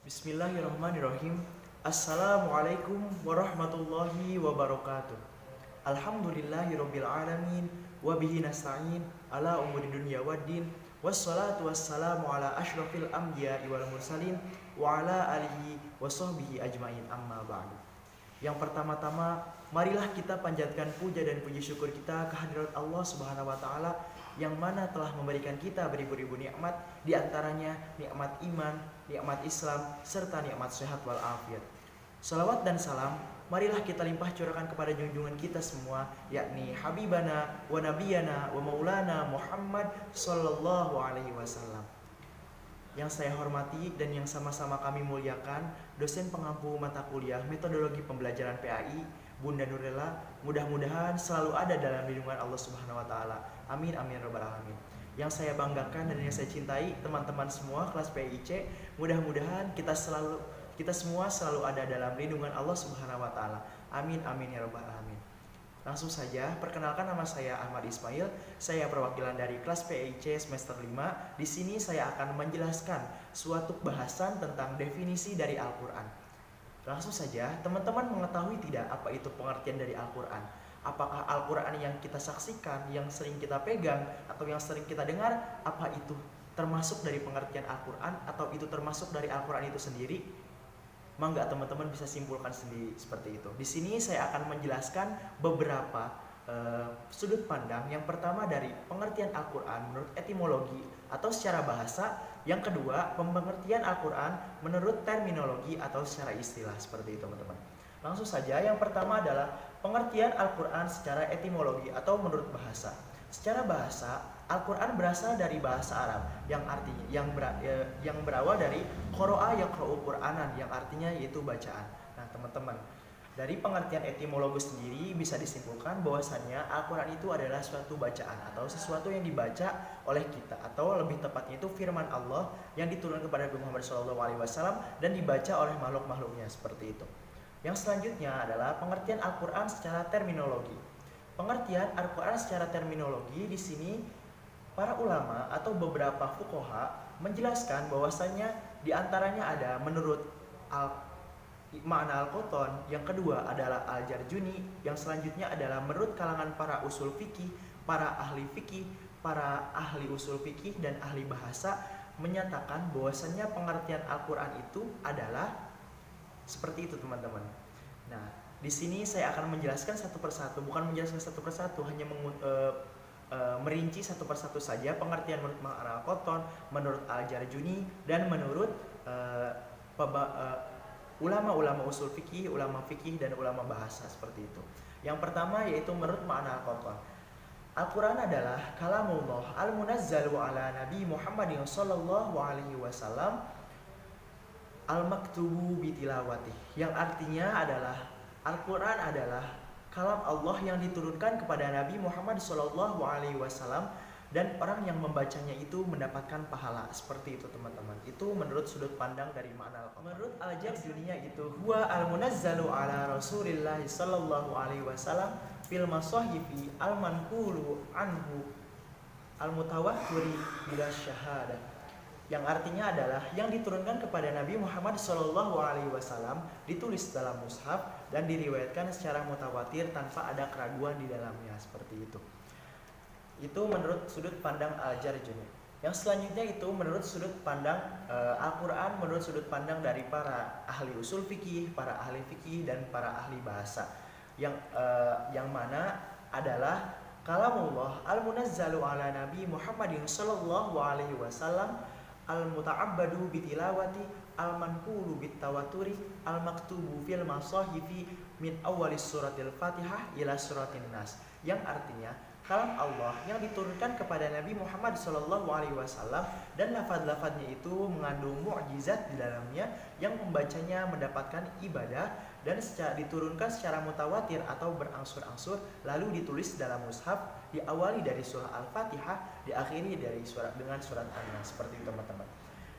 Bismillahirrahmanirrahim. Assalamualaikum warahmatullahi wabarakatuh. Alhamdulillahirabbil alamin wa bihi nasta'in ala umuri dunya waddin. Wassalatu wassalamu ala asyrafil anbiya'i wal mursalin wa ala alihi wa sahbihi ajmain, amma ba'du. Yang pertama-tama, marilah kita panjatkan puja dan puji syukur kita kehadirat Allah Subhanahu wa taala yang mana telah memberikan kita beribu-ribu nikmat, di antaranya nikmat iman, nikmat Islam, serta nikmat sehat wal afiat. Salawat dan salam marilah kita limpah curahkan kepada junjungan kita semua, yakni Habibana wa Nabiyana wa Maulana Muhammad sallallahu alaihi wasallam. Yang saya hormati dan yang sama-sama kami muliakan, dosen pengampu mata kuliah metodologi pembelajaran PAI, Bunda Nurella, mudah-mudahan selalu ada dalam lindungan Allah Subhanahu wa taala. Amin amin rabbal alamin. Yang saya banggakan dan yang saya cintai, teman-teman semua kelas PIC, mudah-mudahan kita semua selalu ada dalam lindungan Allah Subhanahu wa taala. Amin amin ya rabbal alamin. Langsung saja, perkenalkan, nama saya Ahmad Ismail. Saya perwakilan dari kelas PIC semester 5. Di sini saya akan menjelaskan suatu bahasan tentang definisi dari Al-Qur'an. Langsung saja, teman-teman mengetahui tidak apa itu pengertian dari Al-Qur'an? Apakah Al-Quran yang kita saksikan, yang sering kita pegang, atau yang sering kita dengar, apa itu termasuk dari pengertian Al-Quran, atau itu termasuk dari Al-Quran itu sendiri? Mangga teman-teman bisa simpulkan sendiri seperti itu. Di sini saya akan menjelaskan beberapa sudut pandang. Yang pertama dari pengertian Al-Quran menurut etimologi atau secara bahasa. Yang kedua, pengertian Al-Quran menurut terminologi atau secara istilah, seperti itu teman-teman. Langsung saja, yang pertama adalah pengertian Al-Quran secara etimologi atau menurut bahasa. Secara bahasa, Al-Quran berasal dari bahasa Arab yang artinya yang berawal dari qara'a yaqra'u Qur'anan, yang artinya yaitu bacaan. Nah, teman-teman, dari pengertian etimologi sendiri bisa disimpulkan bahwasannya Al-Quran itu adalah suatu bacaan atau sesuatu yang dibaca oleh kita, atau lebih tepatnya itu firman Allah yang diturunkan kepada Nabi Muhammad SAW dan dibaca oleh makhluk-makhluknya, seperti itu. Yang selanjutnya adalah pengertian Al-Quran secara terminologi. Pengertian Al-Quran secara terminologi di sini para ulama atau beberapa fuqaha menjelaskan bahwasannya diantaranya ada menurut makna Al-Qoton, yang kedua adalah Al-Jarjuni, yang selanjutnya adalah menurut kalangan para usul fikih, para ahli fikih, para ahli usul fikih dan ahli bahasa menyatakan bahwasannya pengertian Al-Quran itu adalah seperti itu, teman-teman. Nah, di sini saya akan menjelaskan satu persatu, bukan menjelaskan satu persatu, hanya merinci satu persatu saja pengertian menurut makna Al-Qoton, menurut Al-Jarjuni, dan menurut ulama-ulama usul fikih, ulama fikih, dan ulama bahasa, seperti itu. Yang pertama yaitu menurut makna Al-Qoton. Al-Quran adalah kalamullah al-munazzalu ala Nabi Muhammadin sallallahu alaihi wasallam al-maktubu bitilawati, yang artinya adalah Al-Quran adalah kalam Allah yang diturunkan kepada Nabi Muhammad SAW, dan orang yang membacanya itu mendapatkan pahala, seperti itu teman-teman. Itu menurut sudut pandang dari makna Al-Quran. Menurut Al-Jarjuni itu huwa al-munazzalu ala Rasulillah sallallahu alaihi wasallam fil masahifi al-manqulu anhu al-mutawattiri bila syahadah, yang artinya adalah yang diturunkan kepada Nabi Muhammad SAW, ditulis dalam mushaf dan diriwayatkan secara mutawatir tanpa ada keraguan di dalamnya, seperti itu. Itu menurut sudut pandang Al-Jarjuni. Yang selanjutnya itu menurut sudut pandang Al-Quran, menurut sudut pandang dari para ahli usul fikih, para ahli fikih, dan para ahli bahasa, yang mana adalah kalamullah al-munazzalu ala Nabi Muhammadin sallallahu alaihi wasallam al-muta'abbadu bitilawati al-manqulu bitawaturi al-maktubu fil masahifi min awalis suratil Fatihah ila suratin Nas, yang artinya kalam Allah yang diturunkan kepada Nabi Muhammad SAW, dan lafaz-lafaznya itu mengandung mukjizat di dalamnya, yang membacanya mendapatkan ibadah, dan diturunkan secara mutawatir atau berangsur-angsur, lalu ditulis dalam mushaf, diawali dari surah Al-Fatihah, diakhiri dengan surat An-Nas, seperti itu teman-teman.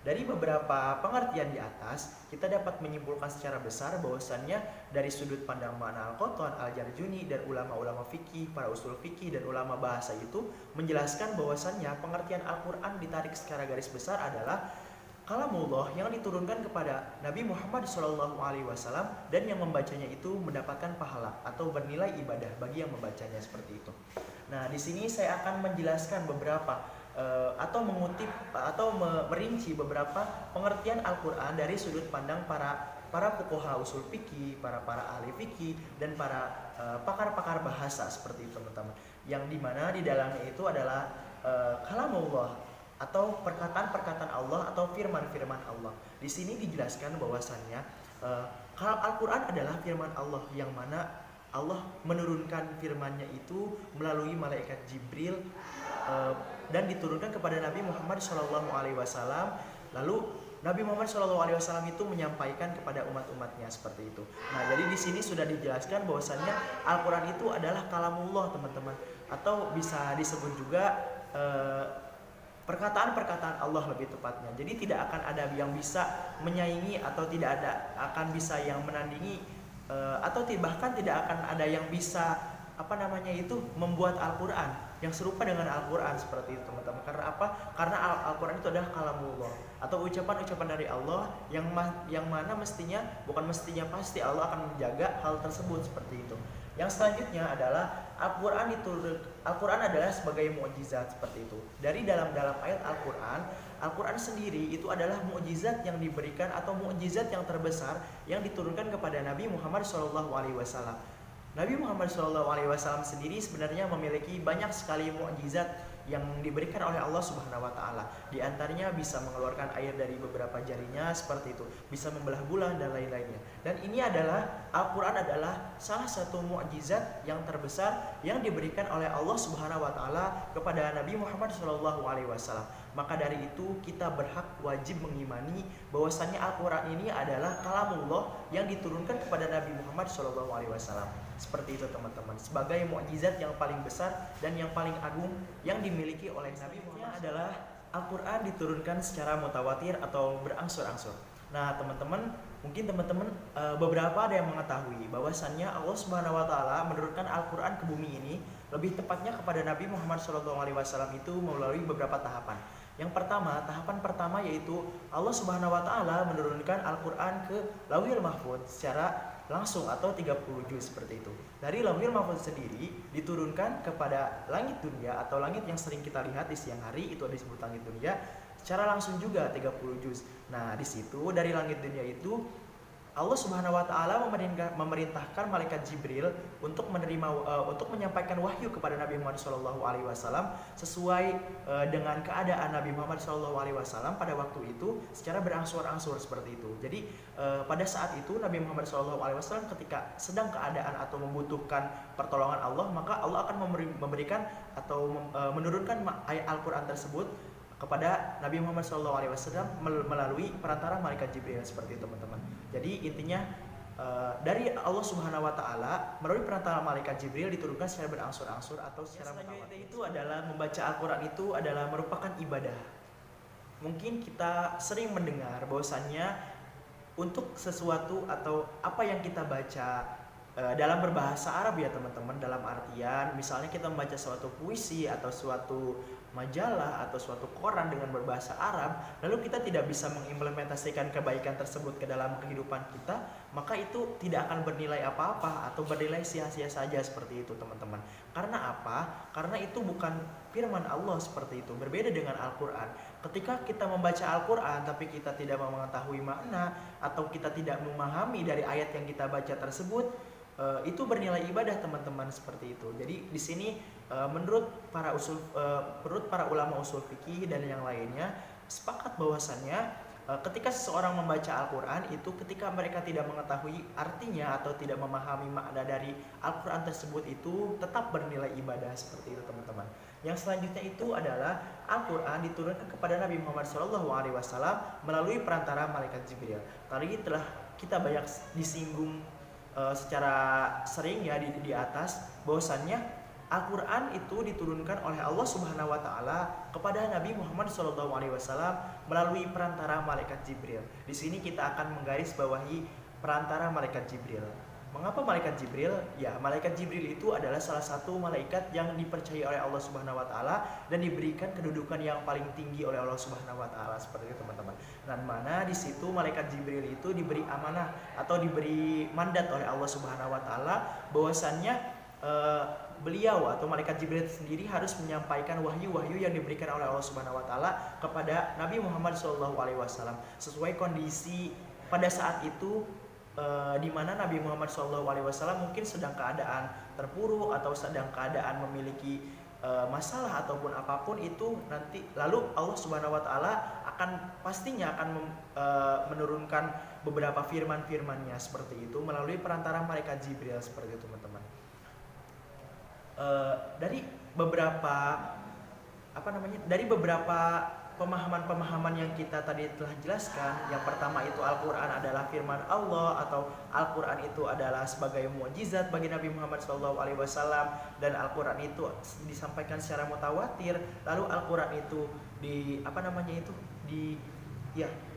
Dari beberapa pengertian di atas, kita dapat menyimpulkan secara besar bahwasannya dari sudut pandang makna Al-Qoton, Al-Jarjuni, dan ulama-ulama fikih, para usul fikih, dan ulama bahasa itu menjelaskan bahwasannya pengertian Al-Quran ditarik secara garis besar adalah kalamullah yang diturunkan kepada Nabi Muhammad SAW, dan yang membacanya itu mendapatkan pahala atau bernilai ibadah bagi yang membacanya, seperti itu. Nah, di sini saya akan menjelaskan beberapa atau mengutip atau merinci beberapa pengertian Al-Qur'an dari sudut pandang para fuqaha usul fikih, para ahli fikih, dan para pakar-pakar bahasa, seperti itu teman-teman. Yang dimana di dalamnya itu adalah kalamullah atau perkataan-perkataan Allah atau firman-firman Allah. Di sini dijelaskan bahwasannya Al-Qur'an adalah firman Allah, yang mana Allah menurunkan firman-Nya itu melalui malaikat Jibril dan diturunkan kepada Nabi Muhammad SAW. Lalu Nabi Muhammad SAW itu menyampaikan kepada umat-umatnya, seperti itu. Nah, jadi di sini sudah dijelaskan bahwasannya Al-Qur'an itu adalah kalamullah, teman-teman, atau bisa disebut juga perkataan-perkataan Allah lebih tepatnya. Jadi tidak akan ada yang bisa menyaingi atau tidak ada akan bisa yang menandingi atau bahkan tidak akan ada yang bisa membuat Al-Qur'an yang serupa dengan Al-Qur'an, seperti itu teman-teman. Karena apa? Karena Al-Qur'an itu adalah kalamullah atau ucapan-ucapan dari Allah yang mana pasti Allah akan menjaga hal tersebut, seperti itu. Yang selanjutnya adalah Al-Qur'an adalah sebagai mukjizat, seperti itu. Dari dalam ayat Al-Qur'an sendiri itu adalah mukjizat yang diberikan atau mukjizat yang terbesar yang diturunkan kepada Nabi Muhammad SAW. Nabi Muhammad SAW sendiri sebenarnya memiliki banyak sekali mukjizat yang diberikan oleh Allah Subhanahu wa taala. Di antaranya bisa mengeluarkan air dari beberapa jarinya, seperti itu, bisa membelah bulan dan lain-lainnya. Dan ini adalah Al-Qur'an adalah salah satu mukjizat yang terbesar yang diberikan oleh Allah Subhanahu wa taala kepada Nabi Muhammad SAW. Maka dari itu kita berhak wajib mengimani bahwasannya Al-Qur'an ini adalah kalamullah yang diturunkan kepada Nabi Muhammad SAW. Seperti itu teman-teman, sebagai mukjizat yang paling besar dan yang paling agung yang dimiliki oleh Nabi Muhammad adalah Al-Qur'an diturunkan secara mutawatir atau berangsur-angsur. Nah teman-teman, mungkin teman-teman beberapa ada yang mengetahui bahwasannya Allah Subhanahu wa taala menurunkan Al-Qur'an ke bumi ini, lebih tepatnya kepada Nabi Muhammad SAW itu melalui beberapa tahapan. Yang pertama, tahapan pertama yaitu Allah Subhanahu wa taala menurunkan Al-Qur'an ke Lauhil Mahfuz secara langsung atau 30 juz, seperti itu. Dari Lauhil Mahfuz sendiri diturunkan kepada langit dunia atau langit yang sering kita lihat di siang hari, itu disebut langit dunia, secara langsung juga 30 juz. Nah, di situ dari langit dunia itu Allah Subhanahu wa taala memerintahkan malaikat Jibril untuk menyampaikan wahyu kepada Nabi Muhammad SAW sesuai dengan keadaan Nabi Muhammad SAW pada waktu itu secara berangsur-angsur, seperti itu. Jadi pada saat itu Nabi Muhammad SAW ketika sedang keadaan atau membutuhkan pertolongan Allah, maka Allah akan memberikan atau menurunkan ayat Al-Qur'an tersebut kepada Nabi Muhammad SAW melalui perantara malaikat Jibril, seperti itu teman-teman. Jadi intinya dari Allah Subhanahu wa taala melalui perantara malaikat Jibril diturunkan secara berangsur-angsur atau secara mutawatir. Itu adalah membaca Al-Qur'an itu adalah merupakan ibadah. Mungkin kita sering mendengar bahwasannya untuk sesuatu atau apa yang kita baca dalam berbahasa Arab ya teman-teman, dalam artian misalnya kita membaca suatu puisi atau suatu majalah atau suatu koran dengan berbahasa Arab, lalu kita tidak bisa mengimplementasikan kebaikan tersebut ke dalam kehidupan kita, maka itu tidak akan bernilai apa-apa atau bernilai sia-sia saja, seperti itu teman-teman. Karena apa? Karena itu bukan firman Allah, seperti itu. Berbeda dengan Al-Qur'an. Ketika kita membaca Al-Qur'an tapi kita tidak mengetahui makna atau kita tidak memahami dari ayat yang kita baca tersebut, itu bernilai ibadah teman-teman, seperti itu. Jadi di sini menurut para ulama usul fikih dan yang lainnya sepakat bahwasannya ketika seseorang membaca Al-Qur'an itu ketika mereka tidak mengetahui artinya atau tidak memahami makna dari Al-Qur'an tersebut itu tetap bernilai ibadah, seperti itu teman-teman. Yang selanjutnya itu adalah Al-Qur'an diturunkan kepada Nabi Muhammad SAW melalui perantara malaikat Jibril. Tadi telah kita banyak disinggung secara sering ya di atas bahwasannya Al-Qur'an itu diturunkan oleh Allah Subhanahu wa taala kepada Nabi Muhammad SAW melalui perantara malaikat Jibril. Di sini kita akan menggarisbawahi perantara malaikat Jibril. Mengapa malaikat Jibril? Ya, malaikat Jibril itu adalah salah satu malaikat yang dipercaya oleh Allah Subhanahu wa taala dan diberikan kedudukan yang paling tinggi oleh Allah Subhanahu wa taala, seperti itu teman-teman. Dan mana di situ malaikat Jibril itu diberi amanah atau diberi mandat oleh Allah Subhanahu wa taala bahwasannya beliau atau malaikat Jibril sendiri harus menyampaikan wahyu-wahyu yang diberikan oleh Allah Subhanahu wa taala kepada Nabi Muhammad SAW sesuai kondisi pada saat itu, di mana Nabi Muhammad SAW mungkin sedang keadaan terpuruk atau sedang keadaan memiliki masalah ataupun apapun itu, nanti lalu Allah Subhanahu wa taala pastinya akan menurunkan beberapa firman-firmannya seperti itu melalui perantara malaikat Jibril, seperti itu teman-teman. Dari beberapa pemahaman-pemahaman yang kita tadi telah jelaskan, yang pertama itu Al-Quran adalah firman Allah atau Al-Quran itu adalah sebagai mukjizat bagi Nabi Muhammad SAW, dan Al-Quran itu disampaikan secara mutawatir. Lalu Al-Quran itu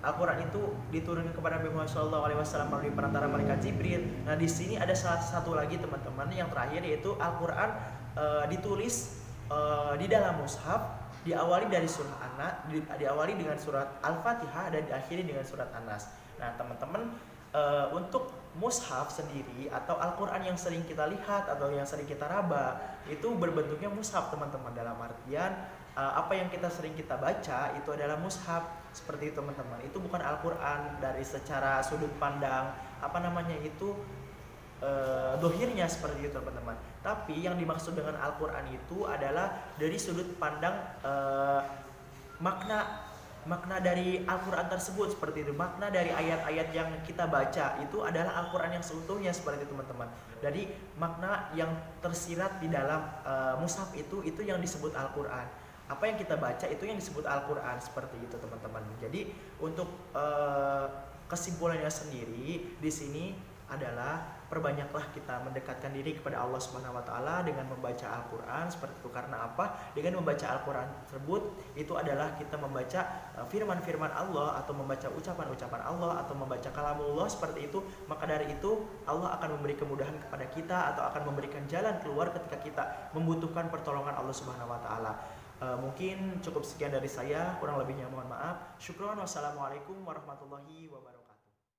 Al-Quran itu diturunkan kepada Nabi Muhammad SAW melalui perantara malaikat Jibril. Nah, di sini ada satu lagi teman-teman yang terakhir, yaitu Al-Quran ditulis di dalam mushaf, diawali dari diawali dengan surat Al-Fatihah dan diakhiri dengan surat An-Nas. Nah, teman-teman, untuk mushaf sendiri atau Al-Quran yang sering kita lihat atau yang sering kita raba itu berbentuknya mushaf teman-teman, dalam artian apa yang sering kita baca itu adalah mushaf, seperti itu teman-teman. Itu bukan Al-Quran dari secara sudut pandang dohirnya, seperti itu teman-teman. Tapi yang dimaksud dengan Al-Quran itu adalah dari sudut pandang makna dari Al-Quran tersebut, seperti itu. Makna dari ayat-ayat yang kita baca itu adalah Al-Quran yang seutuhnya, seperti itu teman-teman. Jadi makna yang tersirat di dalam mushaf itu yang disebut Al-Quran. Apa yang kita baca itu yang disebut Al-Quran, seperti itu teman-teman. Jadi untuk kesimpulannya sendiri di sini adalah perbanyaklah kita mendekatkan diri kepada Allah Subhanahu wa taala dengan membaca Al-Qur'an, seperti itu. Karena apa? Dengan membaca Al-Qur'an tersebut itu adalah kita membaca firman-firman Allah atau membaca ucapan-ucapan Allah atau membaca kalamullah, seperti itu. Maka dari itu Allah akan memberi kemudahan kepada kita atau akan memberikan jalan keluar ketika kita membutuhkan pertolongan Allah Subhanahu wa taala. Mungkin cukup sekian dari saya, kurang lebihnya mohon maaf. Syukron, wassalamualaikum warahmatullahi wabarakatuh.